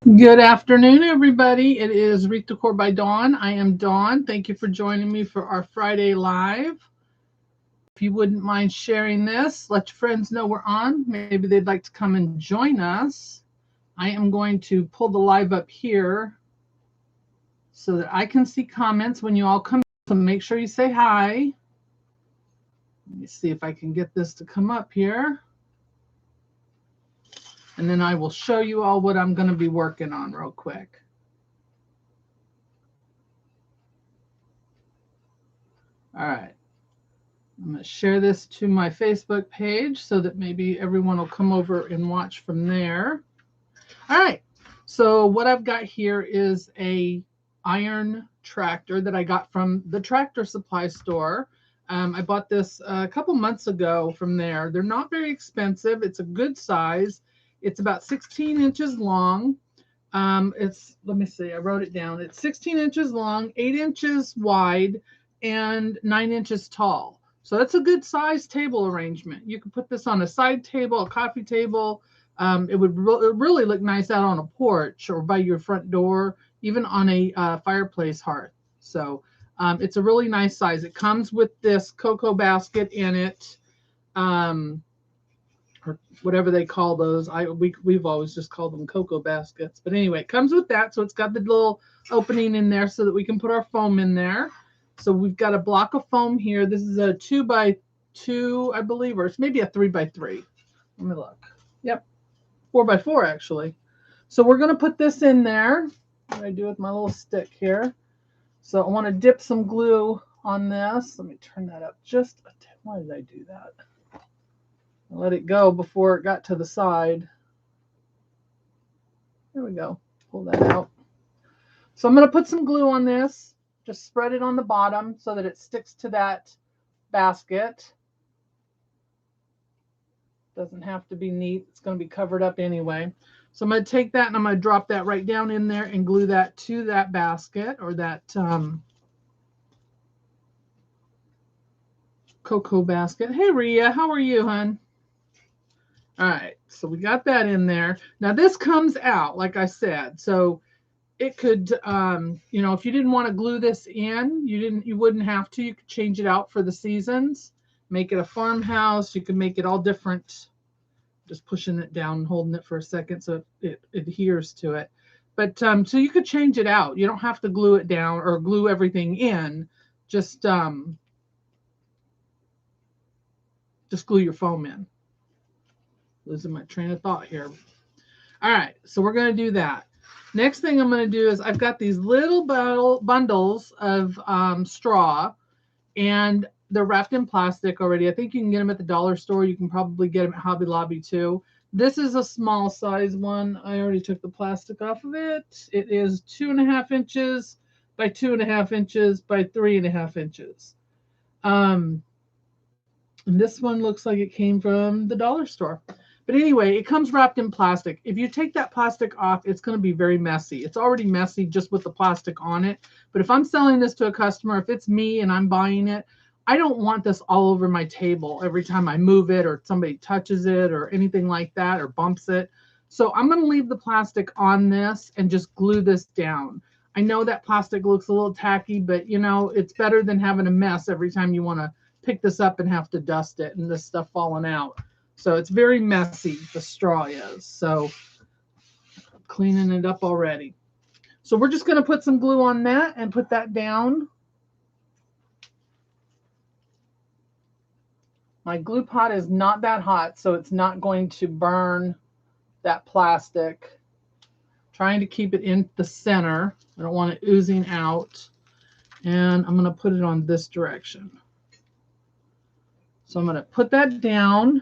Good afternoon, everybody. It is Wreath Decor by Dawn. I am Dawn. Thank you for joining me for our Friday Live. If you wouldn't mind sharing this, let your friends know we're on. Maybe they'd like to come and join us. I am going to pull the live up here so that I can see comments when you all come. So make sure you say hi. Let me see if I can get this to come up here. And then I will show you all what I'm going to be working on real quick. All right. I'm going to share this to my Facebook page so that maybe everyone will come over and watch from there. All right. So what I've got here is a iron tractor that I got from the tractor supply store. I bought this a couple months ago from there. They're not very expensive. It's a good size. It's about 16 inches long. Let me see, I wrote it down. It's 16 inches long, 8 inches wide, and 9 inches tall. So that's a good size table arrangement. You could put this on a side table, a coffee table. It would really look nice out on a porch or by your front door, even on a fireplace hearth. So it's a really nice size. It comes with this cocoa basket in it, or whatever they call those. We've always just called them cocoa baskets. But anyway, it comes with that. So it's got the little opening in there so that we can put our foam in there. So we've got a block of foam here. This is a 2x2, I believe, or it's maybe a 3x3. Let me look. Yep, 4x4 actually. So we're going to put this in there. What do I do with my little stick here? So I want to dip some glue on this. Let me turn that up just a tip. Why did I do that? I let it go before it got to the side. There we go. Pull that out. So I'm going to put some glue on this. Just spread it on the bottom so that it sticks to that basket. Doesn't have to be neat. It's going to be covered up anyway. So I'm going to take that and I'm going to drop that right down in there and glue that to that basket or that cocoa basket. Hey, Rhea, how are you, hon? All right, so we got that in there. Now this comes out, like I said. So it could, if you didn't want to glue this in, you wouldn't have to. You could change it out for the seasons, make it a farmhouse. You could make it all different. Just pushing it down and holding it for a second so it adheres to it. But so you could change it out. You don't have to glue it down or glue everything in. Just glue your foam in. Losing my train of thought here. All right, so we're going to do that. Next thing I'm going to do is I've got these little bundles of straw, and they're wrapped in plastic already. I think you can get them at the dollar store. You can probably get them at Hobby Lobby too. This is a small size one. I already took the plastic off of it. It is 2.5 inches by 2.5 inches by 3.5 inches. And this one looks like it came from the dollar store. But anyway, it comes wrapped in plastic. If you take that plastic off, it's going to be very messy. It's already messy just with the plastic on it. But if I'm selling this to a customer, if it's me and I'm buying it, I don't want this all over my table every time I move it or somebody touches it or anything like that or bumps it. So I'm going to leave the plastic on this and just glue this down. I know that plastic looks a little tacky, but it's better than having a mess every time you want to pick this up and have to dust it and this stuff falling out. So it's very messy, the straw is. So cleaning it up already. So we're just going to put some glue on that and put that down. My glue pot is not that hot, so it's not going to burn that plastic. Trying to keep it in the center. I don't want it oozing out. And I'm going to put it on this direction. So I'm going to put that down.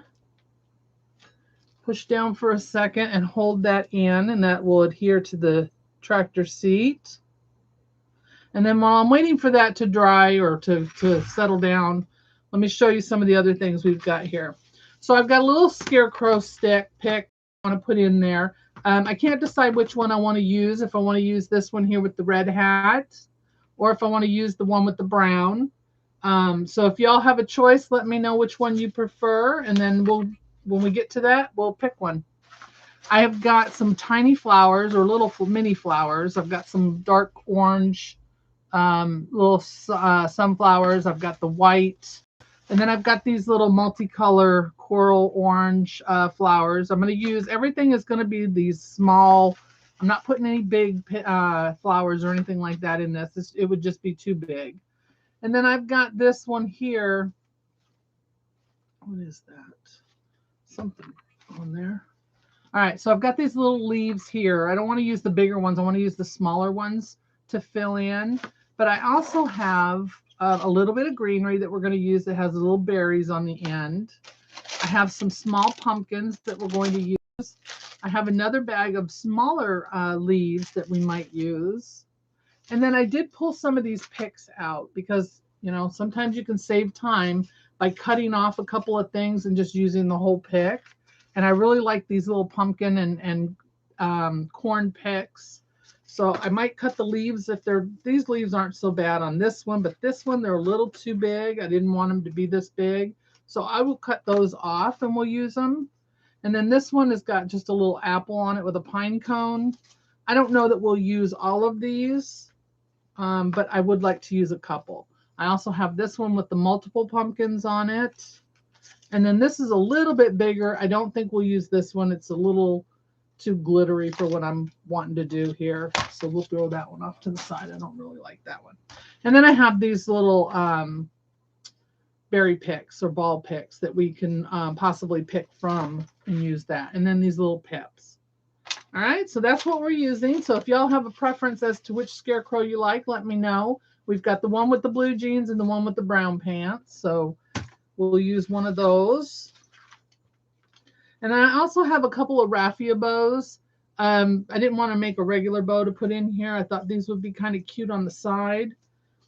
Push down for a second and hold that in, and that will adhere to the tractor seat. And then while I'm waiting for that to dry or to settle down, let me show you some of the other things we've got here. So I've got a little scarecrow stick pick I want to put in there. I can't decide which one I want to use, if I want to use this one here with the red hat or if I want to use the one with the brown. So if y'all have a choice, let me know which one you prefer, and then when we get to that, we'll pick one. I have got some tiny flowers or little mini flowers. I've got some dark orange little sunflowers. I've got the white. And then I've got these little multicolor coral orange flowers. I'm going to use, everything is going to be these small, I'm not putting any big flowers or anything like that in this. It would just be too big. And then I've got this one here. What is that? Something on there. All right, so I've got these little leaves here. I don't want to use the bigger ones. I want to use the smaller ones to fill in. But I also have a little bit of greenery that we're going to use that has little berries on the end. I have some small pumpkins that we're going to use. I have another bag of smaller leaves that we might use. And then I did pull some of these picks out because, you know, sometimes you can save time by cutting off a couple of things and just using the whole pick. And I really like these little pumpkin and corn picks. So I might cut the leaves if these leaves aren't so bad on this one, but this one, they're a little too big. I didn't want them to be this big. So I will cut those off and we'll use them. And then this one has got just a little apple on it with a pine cone. I don't know that we'll use all of these, but I would like to use a couple. I also have this one with the multiple pumpkins on it. And then this is a little bit bigger. I don't think we'll use this one. It's a little too glittery for what I'm wanting to do here. So we'll throw that one off to the side. I don't really like that one. And then I have these little berry picks or ball picks that we can possibly pick from and use that. And then these little pips. All right, so that's what we're using. So if y'all have a preference as to which scarecrow you like, let me know. We've got the one with the blue jeans and the one with the brown pants. So we'll use one of those. And I also have a couple of raffia bows. I didn't want to make a regular bow to put in here. I thought these would be kind of cute on the side.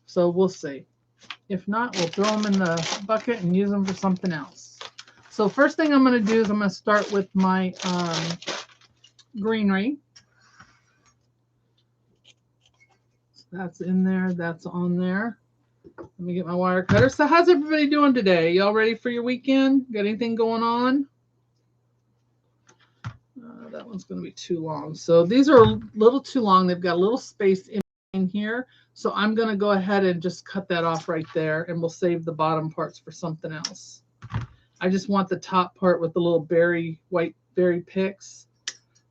So we'll see. If not, we'll throw them in the bucket and use them for something else. So first thing I'm going to do is I'm going to start with my greenery. So that's in there. That's on there. Let me get my wire cutter. So how's everybody doing today? Y'all ready for your weekend? Got anything going on? That one's going to be too long. So these are a little too long. They've got a little space in here. So I'm going to go ahead and just cut that off right there, and we'll save the bottom parts for something else. I just want the top part with the little white berry picks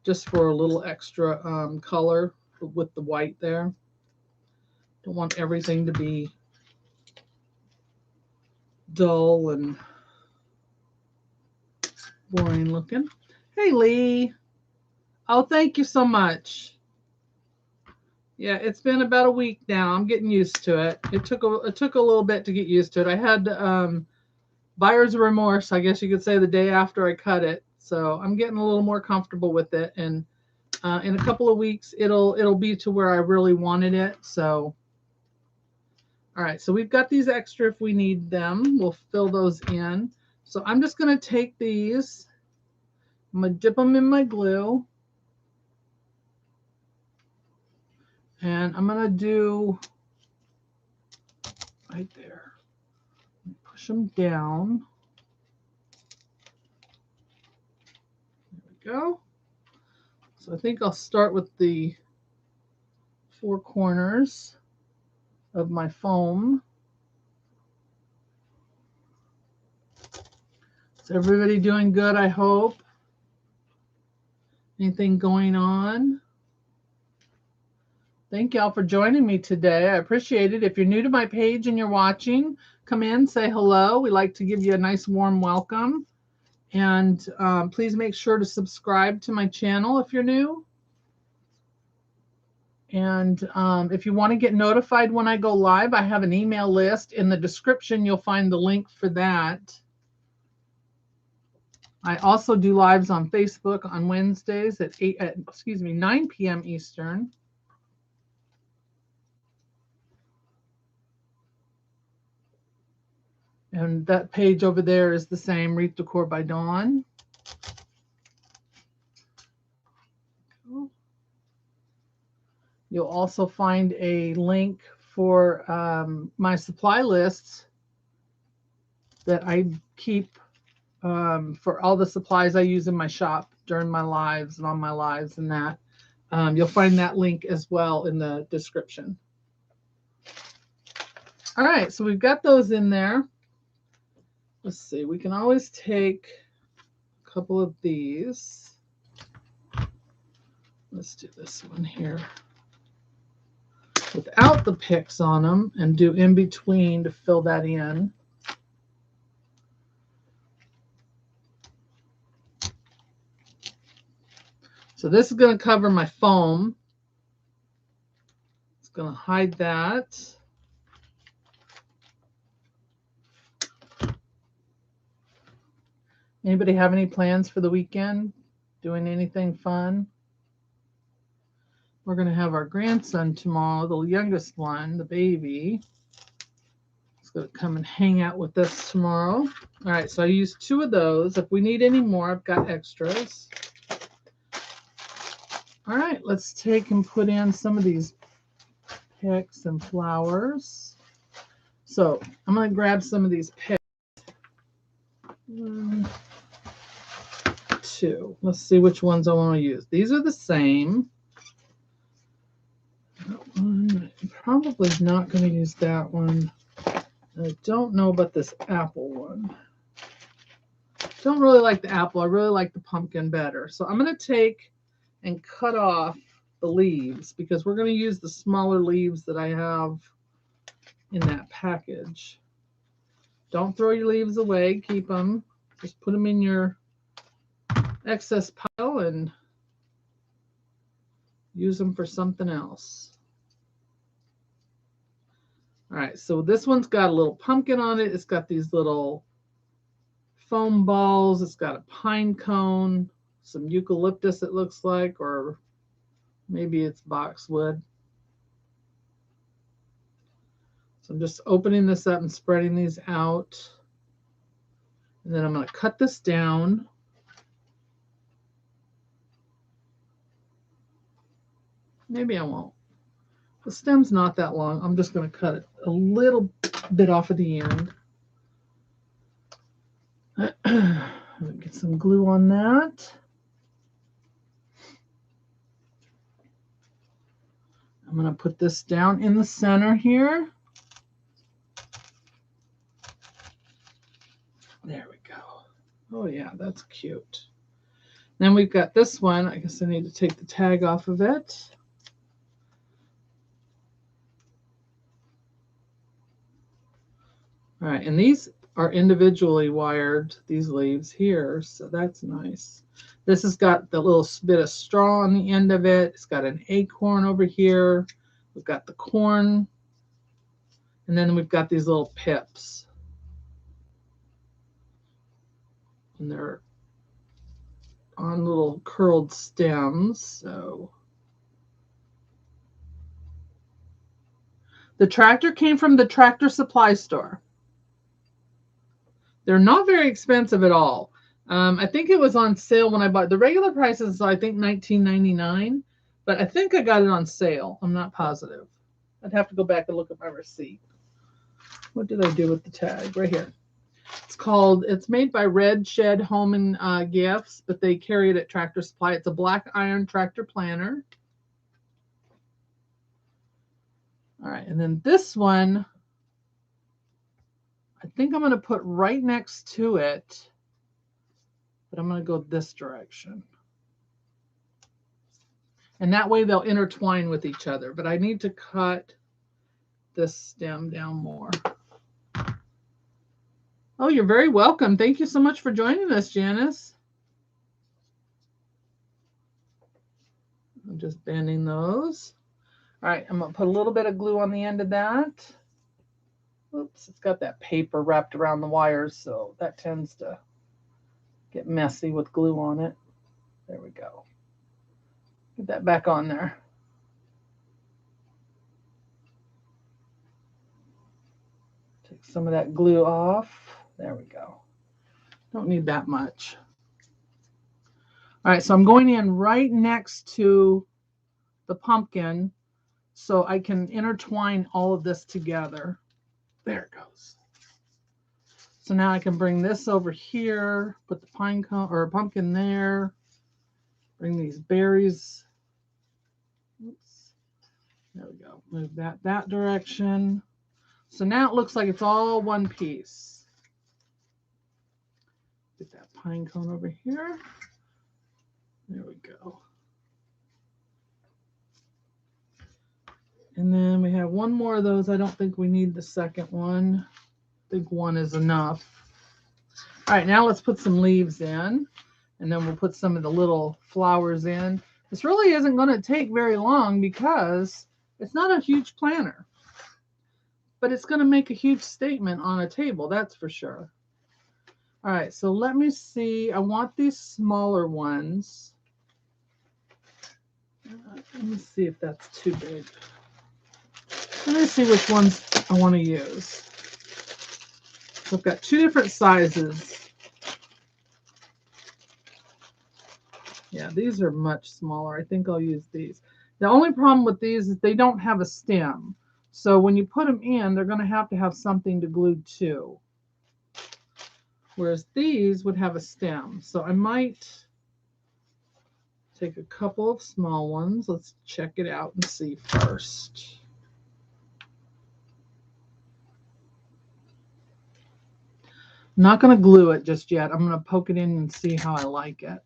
just for a little extra color with the white there. Don't want everything to be dull and boring looking. Hey, Lee. Oh, thank you so much. Yeah, it's been about a week now. I'm getting used to it. It took a little bit to get used to it. I had buyer's remorse, I guess you could say, the day after I cut it. So I'm getting a little more comfortable with it. And in a couple of weeks, it'll be to where I really wanted it. So, all right. So we've got these extra if we need them. We'll fill those in. So I'm just going to take these. I'm going to dip them in my glue. And I'm going to do right there. Push them down. There we go. So I think I'll start with the four corners of my foam. Is everybody doing good, I hope? Anything going on? Thank y'all for joining me today. I appreciate it. If you're new to my page and you're watching, come in, say hello. We like to give you a nice warm welcome. And please make sure to subscribe to my channel if you're new. And if you want to get notified when I go live, I have an email list. In the description, you'll find the link for that. I also do lives on Facebook on Wednesdays at 9 p.m. Eastern. And that page over there is the same, Wreath Decor by Dawn. You'll also find a link for my supply lists that I keep for all the supplies I use in my shop during my lives and on my lives and that. You'll find that link as well in the description. All right, so we've got those in there. Let's see, we can always take a couple of these. Let's do this one here without the picks on them and do in between to fill that in. So this is going to cover my foam. It's going to hide that. Anybody have any plans for the weekend? Doing anything fun? We're going to have our grandson tomorrow, the youngest one, the baby. He's going to come and hang out with us tomorrow. All right, so I used 2 of those. If we need any more, I've got extras. All right, let's take and put in some of these picks and flowers. So I'm going to grab some of these picks. 1, 2. Let's see which ones I want to use. These are the same. That one, I'm probably not going to use that one. I don't know about this apple one. Don't really like the apple. I really like the pumpkin better. So I'm going to take and cut off the leaves because we're going to use the smaller leaves that I have in that package. Don't throw your leaves away. Keep them. Just put them in your excess pile and use them for something else. All right, so this one's got a little pumpkin on it. It's got these little foam balls. It's got a pine cone, some eucalyptus it looks like, or maybe it's boxwood. So I'm just opening this up and spreading these out. And then I'm going to cut this down. Maybe I won't. The stem's not that long. I'm just going to cut it a little bit off of the end. Get some glue on that. I'm going to put this down in the center here. There we go. Oh yeah, that's cute. Then we've got this one. I guess I need to take the tag off of it. All right, and these are individually wired, these leaves here, so that's nice. This has got the little bit of straw on the end of it. It's got an acorn over here. We've got the corn. And then we've got these little pips. And they're on little curled stems. So the tractor came from the Tractor Supply Store. They're not very expensive at all. I think it was on sale when I bought. The regular price is, I think, $19.99, but I think I got it on sale. I'm not positive. I'd have to go back and look at my receipt. What did I do with the tag? Right here. It's made by Red Shed Home and Gifts, but they carry it at Tractor Supply. It's a black iron tractor planter. All right, and then this one, I think I'm going to put right next to it, but I'm going to go this direction. And that way they'll intertwine with each other, but I need to cut this stem down more. Oh, you're very welcome. Thank you so much for joining us, Janice. I'm just bending those. All right, I'm going to put a little bit of glue on the end of that. Oops, it's got that paper wrapped around the wires, so that tends to get messy with glue on it. There we go. Get that back on there. Take some of that glue off. There we go. Don't need that much. All right, so I'm going in right next to the pumpkin so I can intertwine all of this together. There it goes. So now I can bring this over here, put the pine cone or pumpkin there, bring these berries. Oops. There we go. Move that direction. So now it looks like it's all one piece. Get that pine cone over here. There we go. And then we have one more of those. I don't think we need the second one. I think one is enough. All right, now let's put some leaves in, and then we'll put some of the little flowers in. This really isn't going to take very long because it's not a huge planner, but it's going to make a huge statement on a table, that's for sure. All right, so let me see. I want these smaller ones. Let me see if that's too big. Let me see which ones I want to use. So I've got two different sizes. Yeah, these are much smaller. I think I'll use these. The only problem with these is they don't have a stem. So when you put them in, they're going to have something to glue to. Whereas these would have a stem. So I might take a couple of small ones. Let's check it out and see first. I'm not going to glue it just yet. I'm going to poke it in and see how I like it.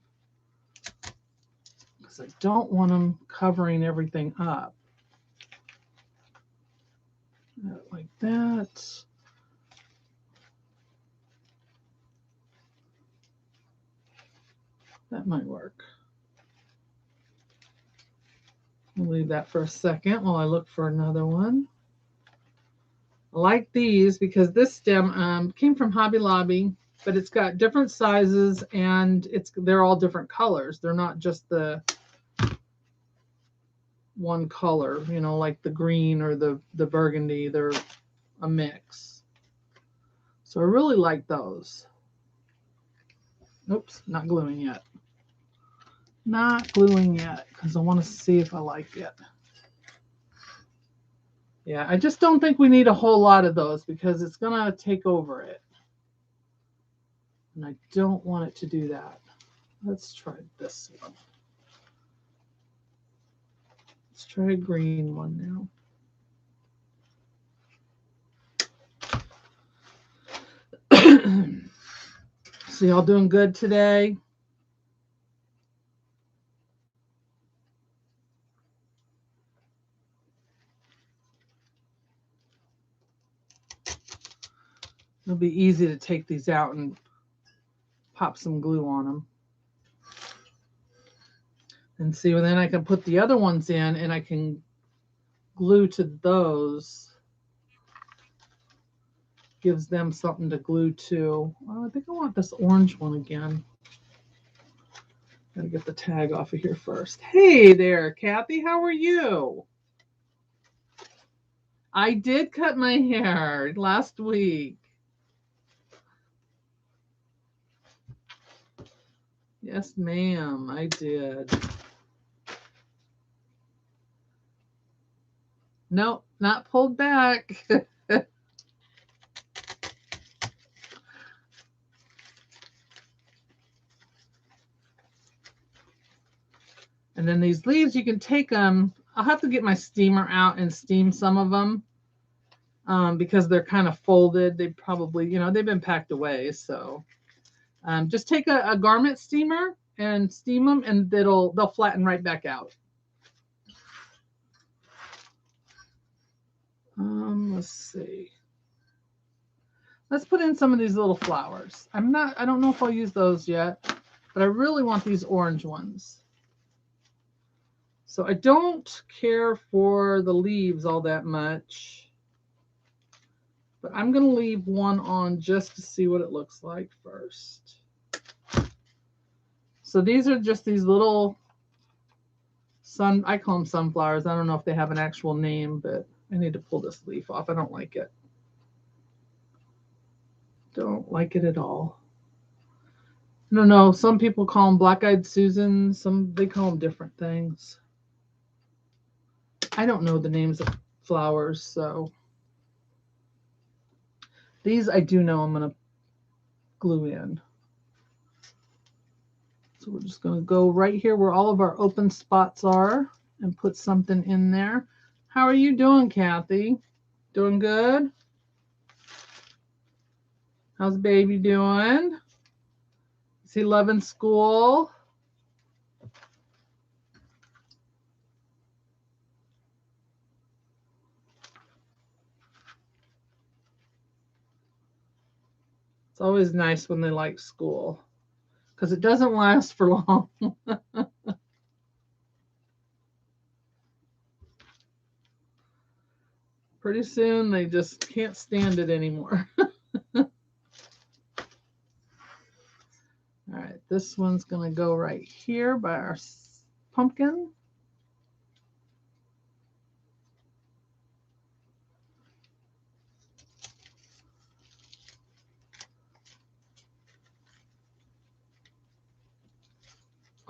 Because I don't want them covering everything up. Like that. That might work. I'll leave that for a second while I look for another one. I like these because this stem came from Hobby Lobby, but it's got different sizes and they're all different colors. They're not just the one color, you know, like the green or the burgundy. They're a mix. So I really like those. Oops, not gluing yet. Not gluing yet because I want to see if I like it. Yeah, I just don't think we need a whole lot of those because it's going to take over it. And I don't want it to do that. Let's try this one. Let's try a green one now. So y'all doing good today? It'll be easy to take these out and pop some glue on them. And see, well, then I can put the other ones in and I can glue to those. Gives them something to glue to. Oh, I think I want this orange one again. Gotta get the tag off of here first. Hey there, Kathy, how are you? I did cut my hair last week. Yes, ma'am, I did. Nope, not pulled back. And then these leaves, you can take them. I'll have to get my steamer out and steam some of them because they're kind of folded. They probably, you know, they've been packed away. So just take a garment steamer and steam them, and they'll flatten right back out. Let's see. Let's put in some of these little flowers. I don't know if I'll use those yet, but I really want these orange ones. So I don't care for the leaves all that much, but I'm going to leave one on just to see what it looks like first. So these are just these little I call them sunflowers. I don't know if they have an actual name, but I need to pull this leaf off. I don't like it. Don't like it at all. I don't know. Some people call them black-eyed Susans. They call them different things. I don't know the names of flowers, so these I do know I'm going to glue in. So we're just going to go right here where all of our open spots are and put something in there. How are you doing, Kathy? Doing good? How's baby doing? Is he loving school? It's always nice when they like school because it doesn't last for long. Pretty soon they just can't stand it anymore. All right, this one's going to go right here by our pumpkin.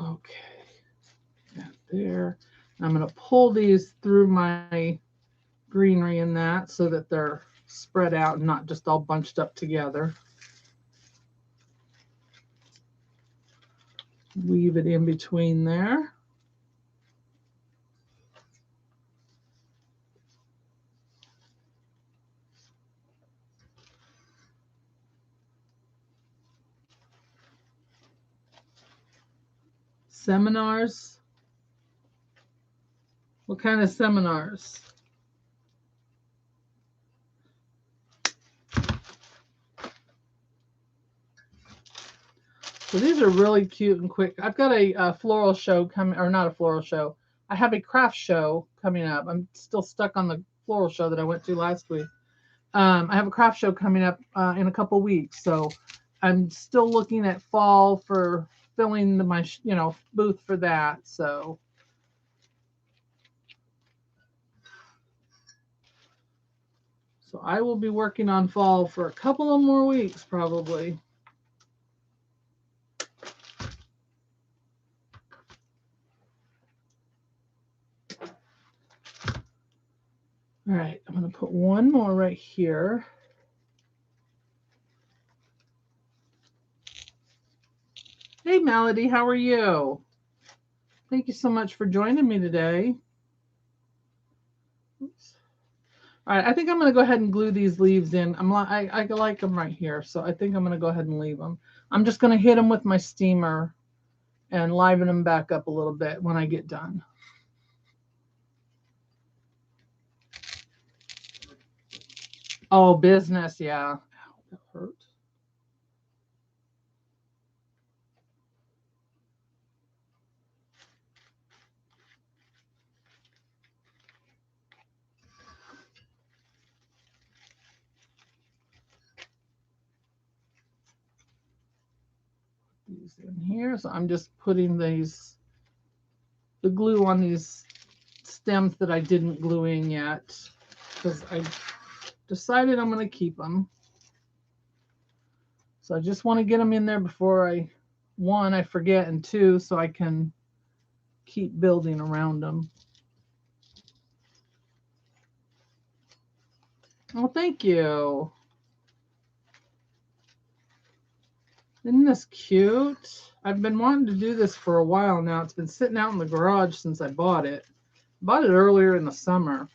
Okay, there. I'm going to pull these through my greenery in that so that they're spread out and not just all bunched up together. Weave it in between there. Seminars? What kind of seminars? So these are really cute and quick. I've got a floral show coming, or not a floral show. I have a craft show coming up. I'm still stuck on the floral show that I went to last week. I have a craft show coming up in a couple weeks. So I'm still looking at fall for filling my booth for that. So I will be working on fall for a couple of more weeks probably. All right, I'm going to put one more right here. Hey, Melody, how are you? Thank you so much for joining me today. Oops. All right, I think I'm going to go ahead and glue these leaves in. I like them right here, so I think I'm going to go ahead and leave them. I'm just going to hit them with my steamer and liven them back up a little bit when I get done. Oh, business, yeah. Ow, that hurt. These in here. So I'm just putting the glue on these stems that I didn't glue in yet because I decided I'm going to keep them. So I just want to get them in there before I forget, and two, so I can keep building around them. Oh, thank you. Isn't this cute? I've been wanting to do this for a while now. It's been sitting out in the garage since I bought it. I bought it earlier in the summer.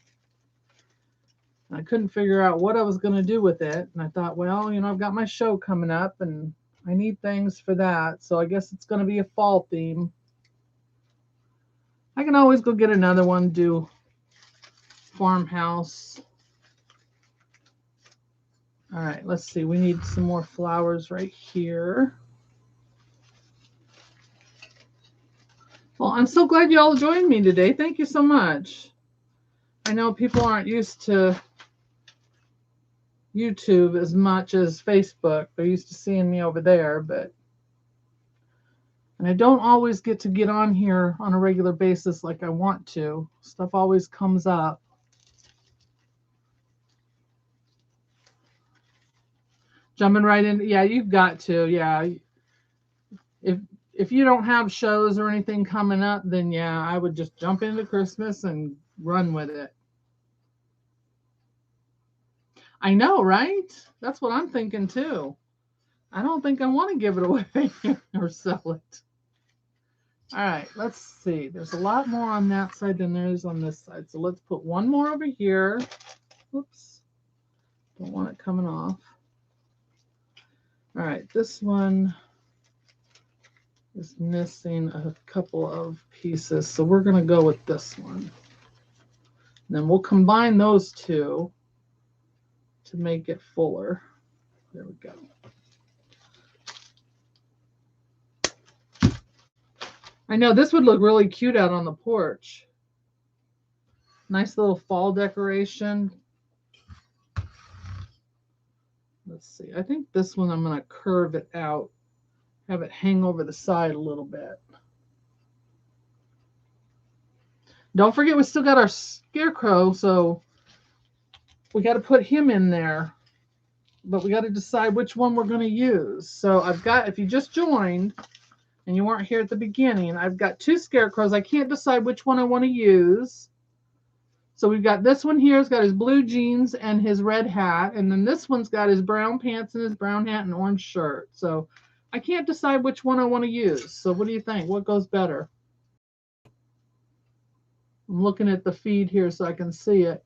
I couldn't figure out what I was going to do with it. And I thought, well, I've got my show coming up and I need things for that. So I guess it's going to be a fall theme. I can always go get another one, do farmhouse. All right, let's see. We need some more flowers right here. Well, I'm so glad you all joined me today. Thank you so much. I know people aren't used to YouTube as much as Facebook. They're used to seeing me over there, and I don't always get to get on here on a regular basis like I want to. Stuff always comes up. Jumping right in. Yeah, you've got to. Yeah. If you don't have shows or anything coming up, then yeah, I would just jump into Christmas and run with it. I know, right? That's what I'm thinking too. I don't think I want to give it away or sell it. All right, let's see. There's a lot more on that side than there is on this side. So let's put one more over here. Oops. Don't want it coming off. All right, this one is missing a couple of pieces. So we're going to go with this one. And then we'll combine those two to make it fuller. There we go. I know this would look really cute out on the porch. Nice little fall decoration. Let's see. I think this one I'm going to curve it out. Have it hang over the side a little bit. Don't forget we still got our scarecrow, so we got to put him in there. But we got to decide which one we're going to use. So I've got, if you just joined and you weren't here at the beginning, I've got two scarecrows. I can't decide which one I want to use. So we've got this one here. It's got his blue jeans and his red hat. And then this one's got his brown pants and his brown hat and orange shirt. So I can't decide which one I want to use. So what do you think? What goes better? I'm looking at the feed here so I can see it.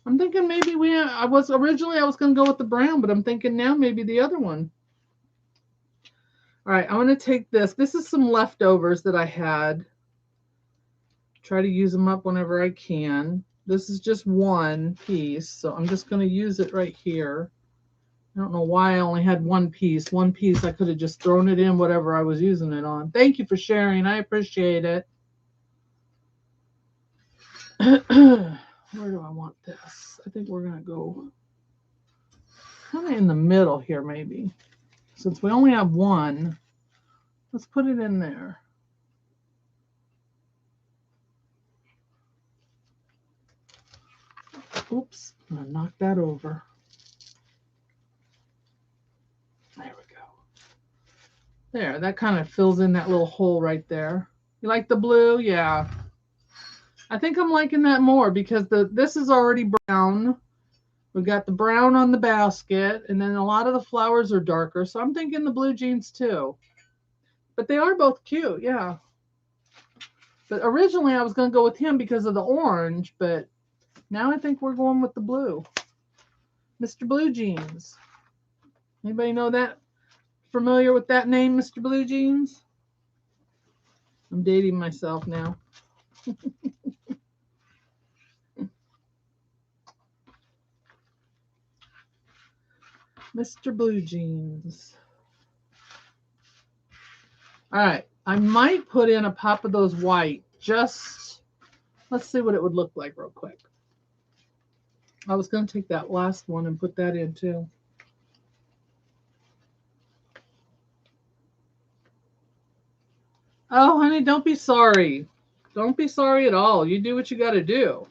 I'm thinking maybe I was going to go with the brown, but I'm thinking now maybe the other one. All right, I'm going to take this. This is some leftovers that I had. Try to use them up whenever I can. This is just one piece, so I'm just going to use it right here. I don't know why I only had one piece. One piece, I could have just thrown it in whatever I was using it on. Thank you for sharing. I appreciate it. Where do I want this? I think we're going to go kind of in the middle here, maybe. Since we only have one, let's put it in there. Oops, I'm going to knock that over. There we go. There, that kind of fills in that little hole right there. You like the blue? Yeah. I think I'm liking that more because this is already brown. We've got the brown on the basket, and then a lot of the flowers are darker. So I'm thinking the blue jeans too. But they are both cute, yeah. But originally I was going to go with him because of the orange, but now I think we're going with the blue. Mr. Blue Jeans. Anybody know that? Familiar with that name, Mr. Blue Jeans? I'm dating myself now. Mr. Blue Jeans. All right. I might put in a pop of those white. Just, let's see what it would look like real quick. I was going to take that last one and put that in too. Oh, honey, don't be sorry. Don't be sorry at all. You do what you got to do.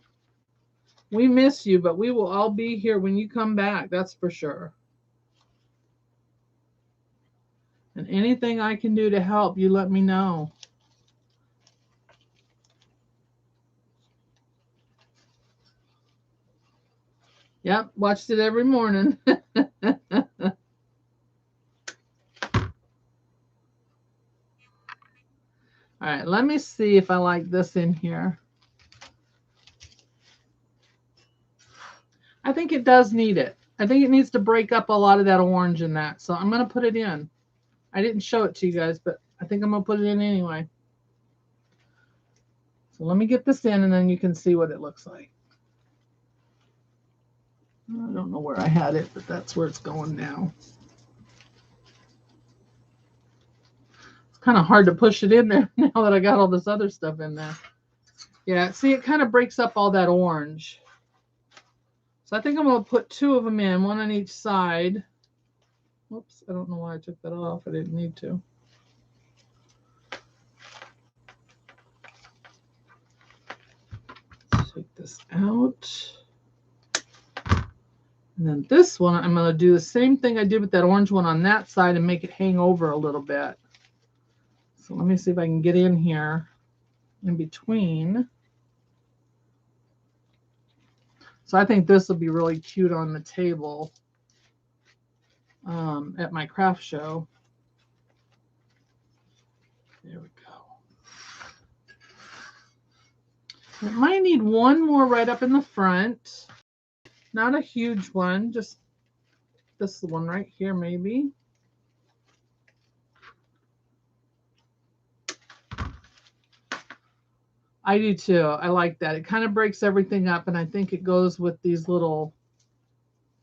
We miss you, but we will all be here when you come back. That's for sure. And anything I can do to help, you let me know. Yep, watched it every morning. All right, let me see if I like this in here. I think it does need it. I think it needs to break up a lot of that orange in that. So I'm going to put it in. I didn't show it to you guys, but I think I'm going to put it in anyway. So let me get this in and then you can see what it looks like. I don't know where I had it, but that's where it's going now. It's kind of hard to push it in there now that I got all this other stuff in there. Yeah, see, it kind of breaks up all that orange. So I think I'm going to put two of them in, one on each side. Whoops, I don't know why I took that off. I didn't need to. Take this out. And then this one, I'm going to do the same thing I did with that orange one on that side and make it hang over a little bit. So let me see if I can get in here in between. So I think this will be really cute on the table. at my craft show. There we go. It might need one more right up in the front. Not a huge one, just this one right here maybe. I do too. I like that. It kind of breaks everything up, and I think it goes with these little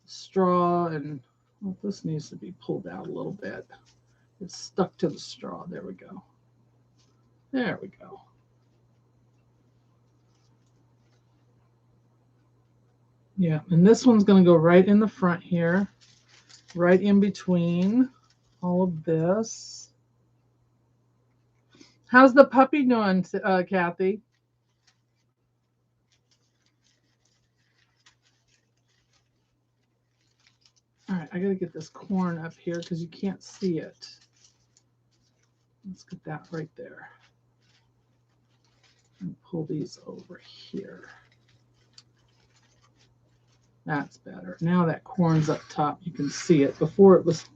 straw, and well, this needs to be pulled out a little bit. It's stuck to the straw. There we go. There we go. Yeah, and this one's going to go right in the front here, right in between all of this. How's the puppy doing, Kathy? All right, I got to get this corn up here because you can't see it. Let's get that right there. And pull these over here. That's better. Now that corn's up top, you can see it. Before it was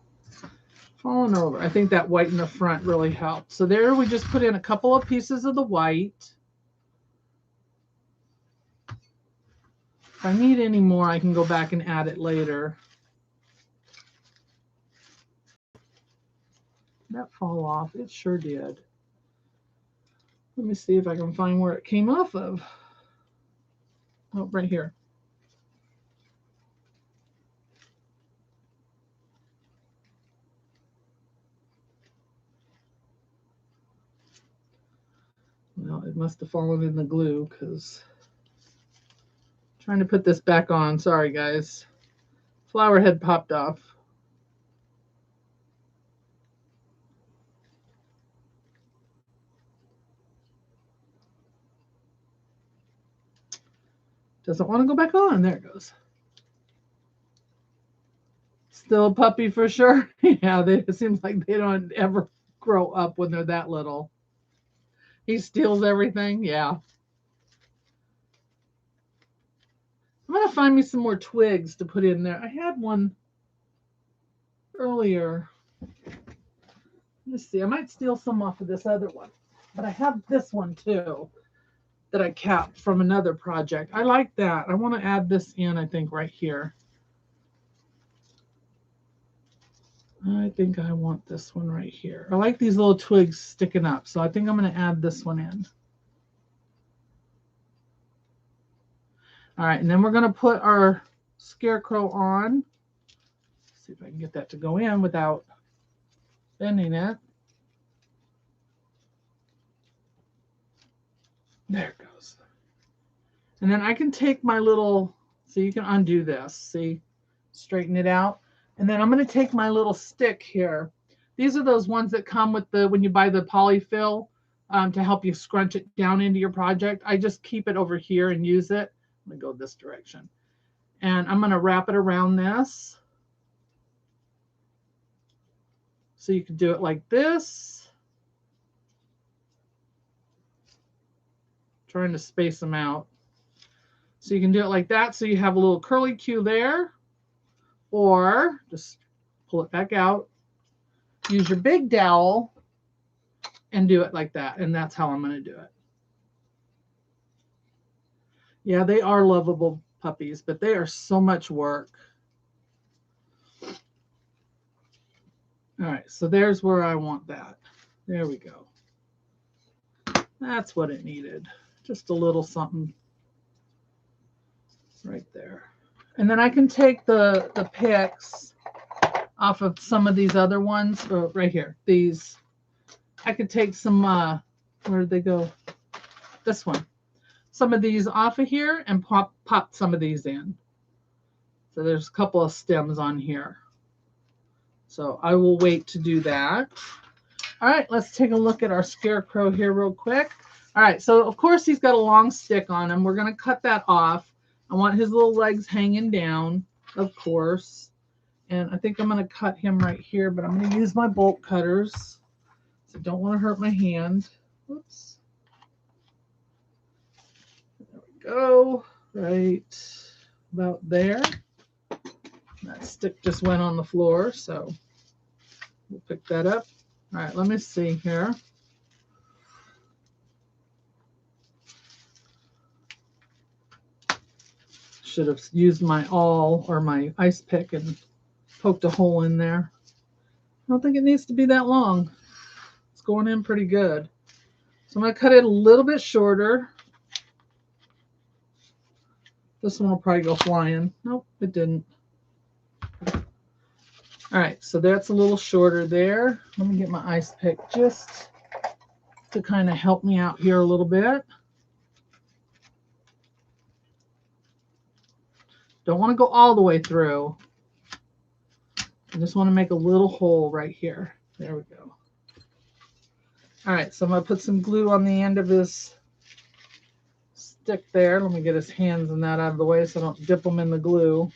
falling over. I think that white in the front really helped. So there we just put in a couple of pieces of the white. If I need any more, I can go back and add it later. Did that fall off? It sure did. Let me see if I can find where it came off of. Oh, right here. Well, it must have fallen in the glue because trying to put this back on. Sorry, guys. Flower had popped off. Doesn't want to go back on. There it goes. Still a puppy for sure. Yeah, it seems like they don't ever grow up when they're that little. He steals everything. Yeah. I'm going to find me some more twigs to put in there. I had one earlier. Let's see. I might steal some off of this other one. But I have this one too that I kept from another project. I like that. I want to add this in, I think, right here. I think I want this one right here. I like these little twigs sticking up, so I think I'm going to add this one in. All right, and then we're going to put our scarecrow on. Let's see if I can get that to go in without bending it. There it goes. And then I can take my little, so you can undo this, see, straighten it out. And then I'm going to take my little stick here. These are those ones that come with the, when you buy the polyfill to help you scrunch it down into your project. I just keep it over here and use it. I'm going to go this direction. And I'm going to wrap it around this. So you can do it like this. Trying to space them out. So you can do it like that. So you have a little curly Q there. Or just pull it back out. Use your big dowel and do it like that. And that's how I'm going to do it. Yeah, they are lovable puppies, but they are so much work. All right, so there's where I want that. There we go. That's what it needed. Just a little something right there. And then I can take the picks off of some of these other ones. Oh, right here. These. I could take some, where did they go? This one. Some of these off of here and pop some of these in. So there's a couple of stems on here. So I will wait to do that. All right, let's take a look at our scarecrow here real quick. All right, so of course he's got a long stick on him. We're going to cut that off. I want his little legs hanging down, of course. And I think I'm going to cut him right here, but I'm going to use my bolt cutters. So don't want to hurt my hand. Whoops. There we go. Right about there. That stick just went on the floor, so we'll pick that up. All right, let me see here. Should have used my awl or my ice pick and poked a hole in there. I don't think it needs to be that long. It's going in pretty good. So I'm going to cut it a little bit shorter. This one will probably go flying. Nope, it didn't. All right, so that's a little shorter there. Let me get my ice pick just to kind of help me out here a little bit. Don't want to go all the way through. I just want to make a little hole right here. There we go. All right, so I'm going to put some glue on the end of his stick there. Let me get his hands and that out of the way so I don't dip them in the glue.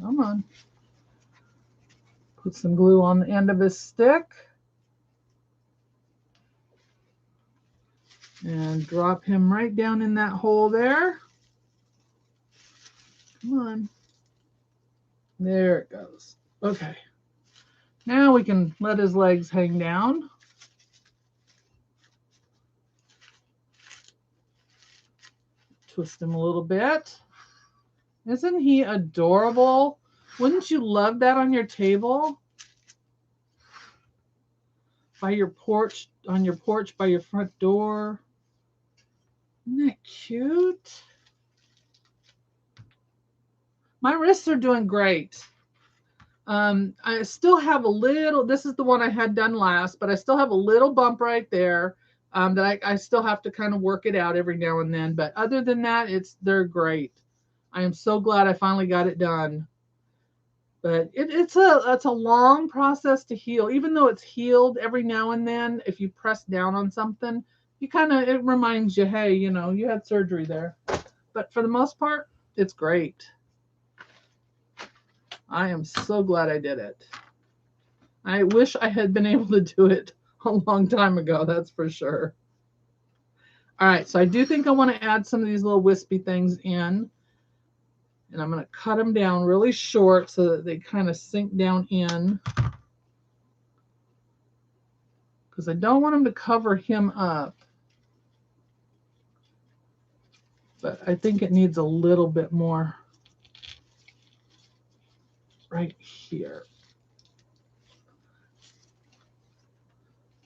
Come on. Put some glue on the end of his stick. And drop him right down in that hole there. Come on. There it goes. Okay. Now we can let his legs hang down. Twist him a little bit. Isn't he adorable? Wouldn't you love that on your table? By your porch, on your porch, by your front door. Isn't that cute? My wrists are doing great. I still have a little, this is the one I had done last, but I still have a little bump right there that I still have to kind of work it out every now and then. But other than that, they're great. I am so glad I finally got it done. But it's a long process to heal. Even though it's healed every now and then, if you press down on something, it reminds you, hey, you know, you had surgery there. But for the most part, it's great. I am so glad I did it. I wish I had been able to do it a long time ago, that's for sure. All right, so I do think I want to add some of these little wispy things in. And I'm going to cut them down really short so that they kind of sink down in. Because I don't want them to cover him up. But I think it needs a little bit more right here.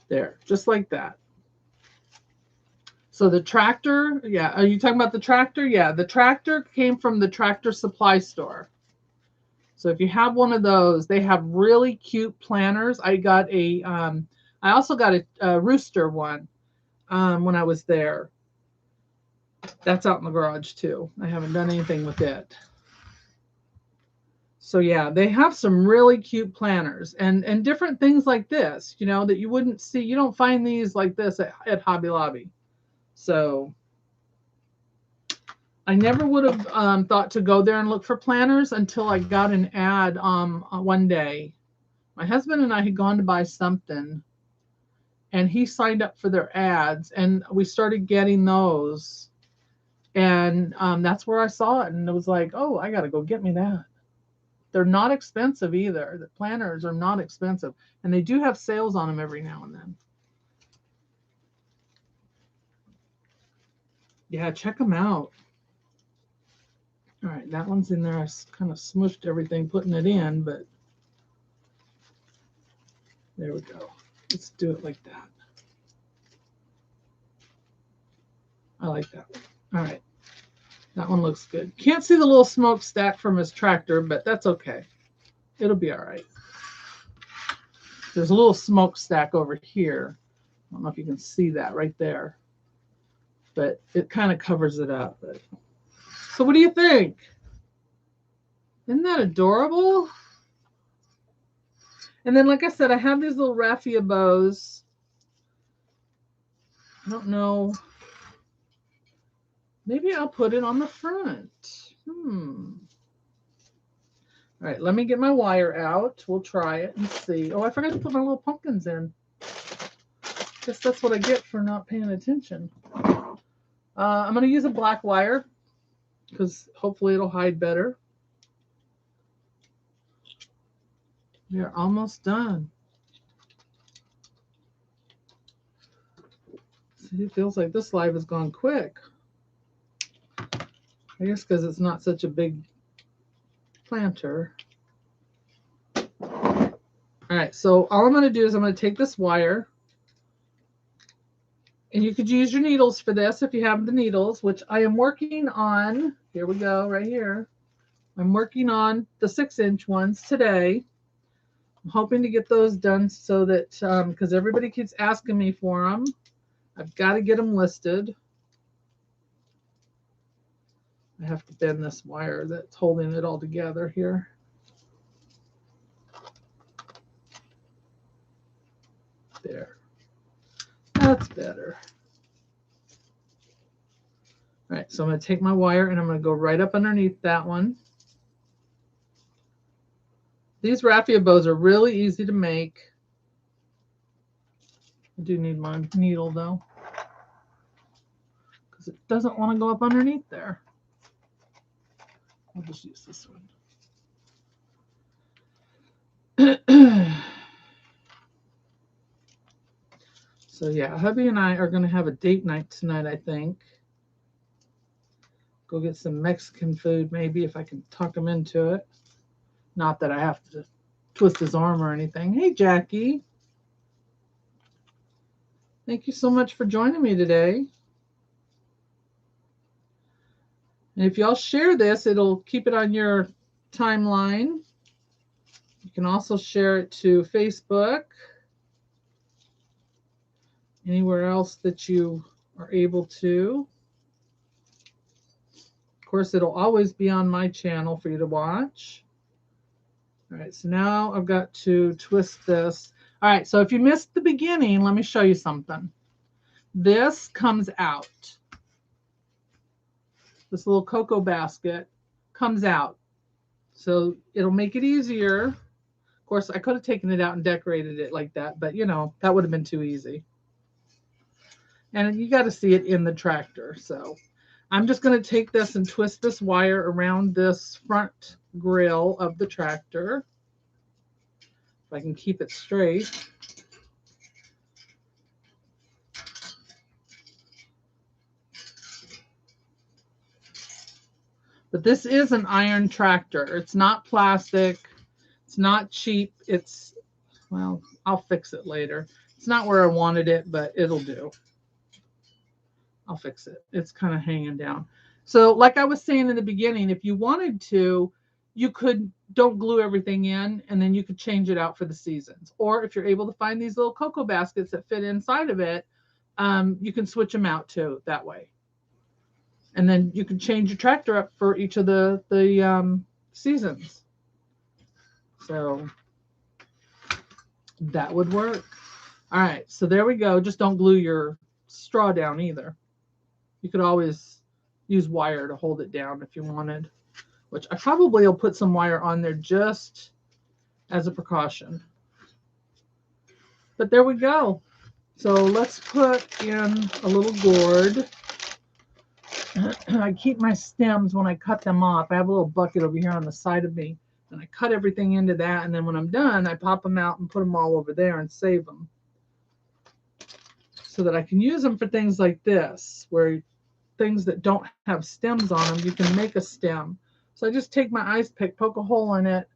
There, just like that. So the tractor, yeah, are you talking about the tractor? Yeah, the tractor came from the Tractor Supply Store. So if you have one of those, they have really cute planners. I also got a rooster one when I was there. That's out in the garage too. I haven't done anything with it. So yeah, they have some really cute planners and different things like this, you know, that you wouldn't see. You don't find these like this at Hobby Lobby. So I never would have thought to go there and look for planners until I got an ad one day. My husband and I had gone to buy something, and he signed up for their ads, and we started getting those. And that's where I saw it, and it was like, oh, I got to go get me that. They're not expensive either. The planners are not expensive, and they do have sales on them every now and then. Yeah, check them out. All right, that one's in there. I kind of smushed everything putting it in, but there we go. Let's do it like that. I like that one. All right, that one looks good. Can't see the little smokestack from his tractor, but that's okay. It'll be all right. There's a little smokestack over here. I don't know if you can see that right there, but it kind of covers it up. But so what do you think? Isn't that adorable? And then, like I said, I have these little raffia bows. I don't know. Maybe I'll put it on the front. All right, let me get my wire out. We'll try it and see. Oh, I forgot to put my little pumpkins in. Guess that's what I get for not paying attention. I'm going to use a black wire because hopefully it'll hide better. We are almost done. See, it feels like this live has gone quick. I guess because it's not such a big planter. All right, so all I'm going to do is I'm going to take this wire, and you could use your needles for this if you have the needles, which I am working on. Here we go, right here. I'm working on the 6-inch ones today. I'm hoping to get those done so that, because everybody keeps asking me for them, I've got to get them listed. I have to bend this wire that's holding it all together here. There. That's better. All right, so I'm going to take my wire and I'm going to go right up underneath that one. These raffia bows are really easy to make. I do need my needle though, because it doesn't want to go up underneath there. I'll just use this one. So yeah, hubby and I are going to have a date night tonight, I think. Go get some Mexican food, maybe, if I can talk him into it. Not that I have to twist his arm or anything. Hey, Jackie. Thank you so much for joining me today. And if y'all share this, it'll keep it on your timeline. You can also share it to Facebook. Anywhere else that you are able to. Of course, it'll always be on my channel for you to watch. All right, so now I've got to twist this. All right, so if you missed the beginning, let me show you something. This comes out. This little cocoa basket comes out. So it'll make it easier. Of course, I could have taken it out and decorated it like that, but you know, that would have been too easy. And you got to see it in the tractor. So I'm just going to take this and twist this wire around this front grill of the tractor. If I can keep it straight. But this is an iron tractor. It's not plastic. It's not cheap. It's, well, I'll fix it later. It's not where I wanted it, but it'll do. I'll fix it. It's kind of hanging down. So like I was saying in the beginning, if you wanted to, you could don't glue everything in, and then you could change it out for the seasons. Or if you're able to find these little cocoa baskets that fit inside of it, you can switch them out too that way. And then you can change your tractor up for each of the seasons. So that would work. All right, so there we go. Just don't glue your straw down either. You could always use wire to hold it down if you wanted, which I probably will put some wire on there just as a precaution. But there we go. So let's put in a little gourd. I keep my stems when I cut them off. I have a little bucket over here on the side of me, and I cut everything into that, and then when I'm done, I pop them out and put them all over there and save them so that I can use them for things like this, where things that don't have stems on them, you can make a stem. So I just take my ice pick, poke a hole in it,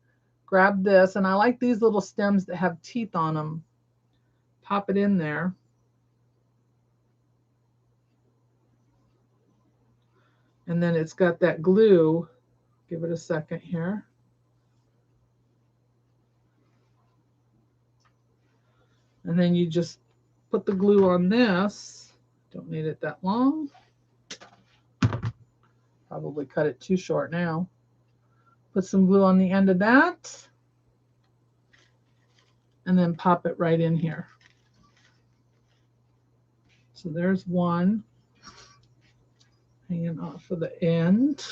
grab this, and I like these little stems that have teeth on them. Pop it in there. And then it's got that glue. Give it a second here. And then you just put the glue on this. Don't need it that long. Probably cut it too short now. Put some glue on the end of that. And then pop it right in here. So there's one hanging off of the end.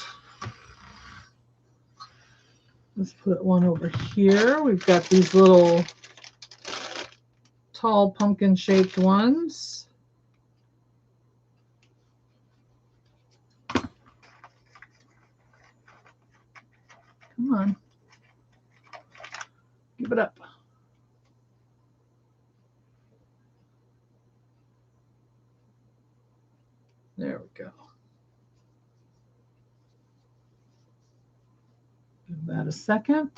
Let's put one over here. We've got these little tall pumpkin shaped ones. Come on. Give it up. There we go. Give that a second.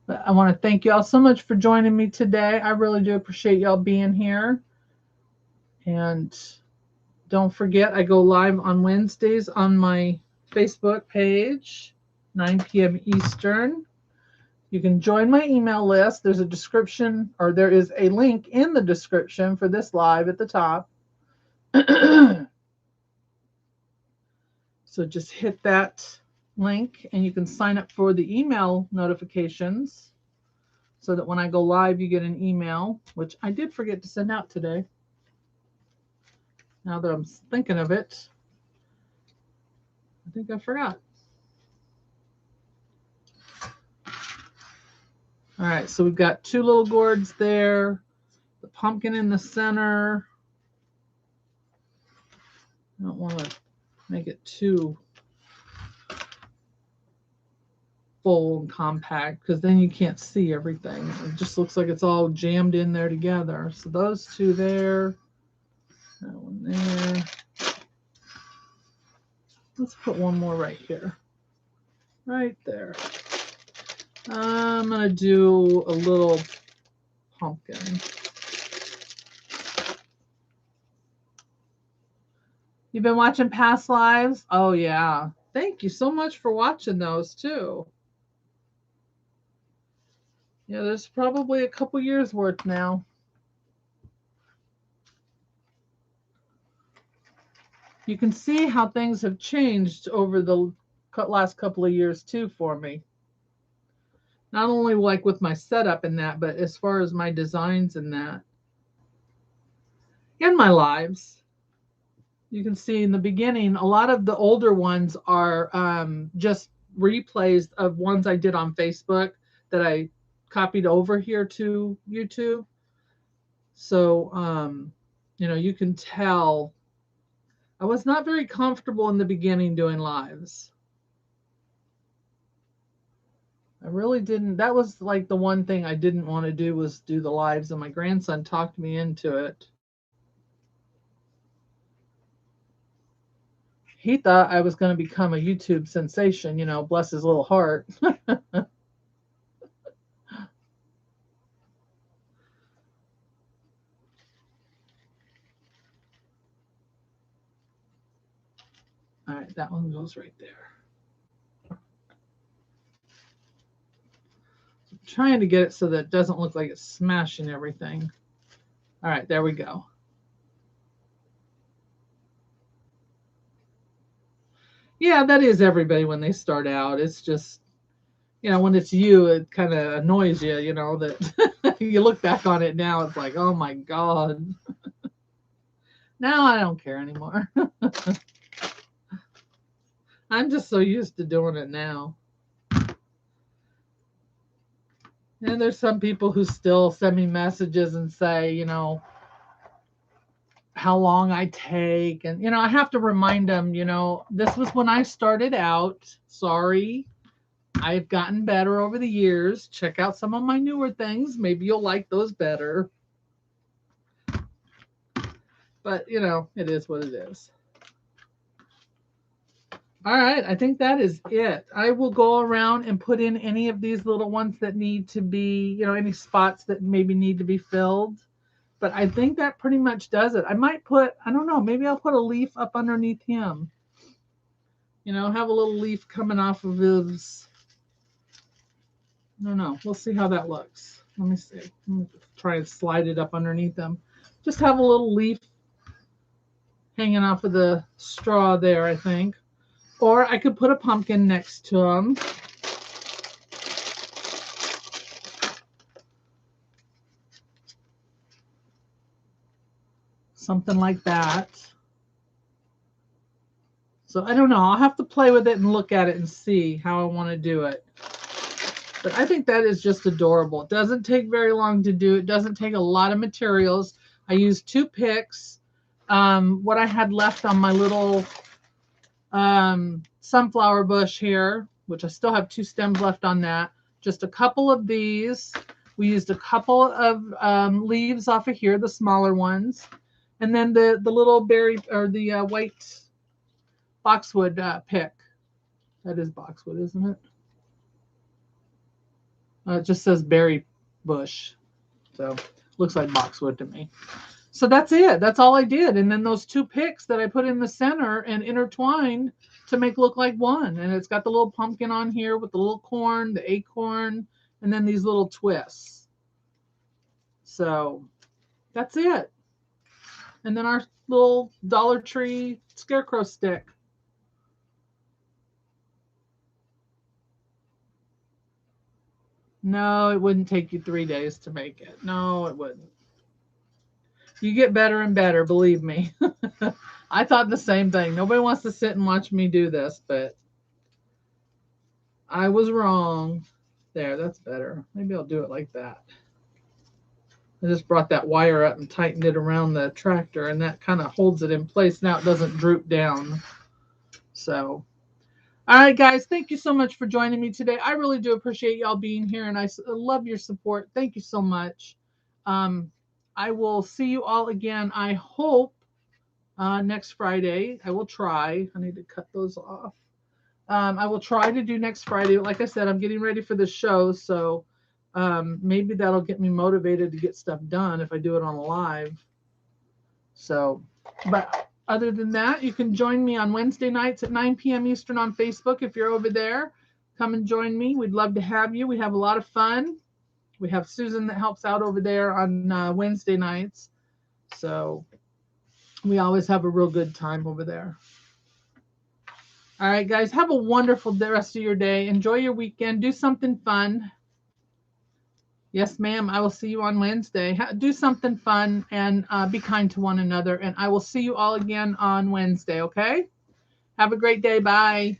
But I want to thank you all so much for joining me today. I really do appreciate y'all being here. And don't forget, I go live on Wednesdays on my Facebook page, 9 p.m. Eastern. You can join my email list. There's a description, or there is a link in the description for this live at the top. So just hit that link and you can sign up for the email notifications so that when I go live, you get an email, which I did forget to send out today. Now that I'm thinking of it, I think I forgot. All right, so we've got 2 little gourds there, the pumpkin in the center. I don't want to make it too full and compact because then you can't see everything. It just looks like it's all jammed in there together. So those 2 there, that one there. Let's put one more right here, right there. I'm going to do a little pumpkin. You've been watching past lives? Oh, yeah. Thank you so much for watching those, too. Yeah, there's probably a couple years worth now. You can see how things have changed over the last couple of years, too, for me. Not only like with my setup and that, but as far as my designs and that. And my lives. You can see in the beginning, a lot of the older ones are just replays of ones I did on Facebook that I copied over here to YouTube. So, you know, you can tell I was not very comfortable in the beginning doing lives. I really didn't. That was like the one thing I didn't want to do was do the lives, and my grandson talked me into it. He thought I was going to become a YouTube sensation, you know, bless his little heart. All right, that one goes right there. I'm trying to get it so that it doesn't look like it's smashing everything. All right, there we go. Yeah, that is everybody when they start out. It's just, you know, when it's you, it kind of annoys you, you know, that you look back on it now, it's like, oh my God. Now I don't care anymore. I'm just so used to doing it now. And there's some people who still send me messages and say, you know, how long I take. And, you know, I have to remind them, you know, this was when I started out. Sorry. I've gotten better over the years. Check out some of my newer things. Maybe you'll like those better. But, you know, it is what it is. All right, I think that is it. I will go around and put in any of these little ones that need to be, you know, any spots that maybe need to be filled. But I think that pretty much does it. I might put, I don't know, maybe I'll put a leaf up underneath him. You know, have a little leaf coming off of his, I don't know. We'll see how that looks. Let me see. Let me try and slide it up underneath him. Just have a little leaf hanging off of the straw there, I think. Or I could put a pumpkin next to him. Something like that. So I don't know. I'll have to play with it and look at it and see how I want to do it. But I think that is just adorable. It doesn't take very long to do. It doesn't take a lot of materials. I used 2 picks. What I had left on my little sunflower bush here, which I still have 2 stems left on that. just a couple of these. We used a couple of leaves off of here, the smaller ones. And then the little berry or the white boxwood pick. That is boxwood, isn't it? It just says berry bush. So looks like boxwood to me. So that's it. That's all I did. And then those two picks that I put in the center and intertwined to make look like one. And it's got the little pumpkin on here with the little corn, the acorn, and then these little twists. So that's it. And then our little Dollar Tree scarecrow stick. No, it wouldn't take you 3 days to make it. No, it wouldn't. You get better and better, believe me. I thought the same thing. Nobody wants to sit and watch me do this, but I was wrong. There, that's better. Maybe I'll do it like that. I just brought that wire up and tightened it around the tractor, and that kind of holds it in place. Now it doesn't droop down. So, all right, guys, thank you so much for joining me today. I really do appreciate y'all being here, and I love your support. Thank you so much. I will see you all again, I hope, next Friday. I will try. I need to cut those off. I will try to do next Friday. Like I said, I'm getting ready for the show, so maybe that'll get me motivated to get stuff done if I do it on a live. So, but other than that, you can join me on Wednesday nights at 9 p.m. Eastern on Facebook. If you're over there, come and join me. We'd love to have you. We have a lot of fun. We have Susan that helps out over there on Wednesday nights. So we always have a real good time over there. All right, guys, have a wonderful rest of your day. Enjoy your weekend. Do something fun. Yes, ma'am. I will see you on Wednesday. Do something fun and be kind to one another. And I will see you all again on Wednesday, okay? Have a great day. Bye.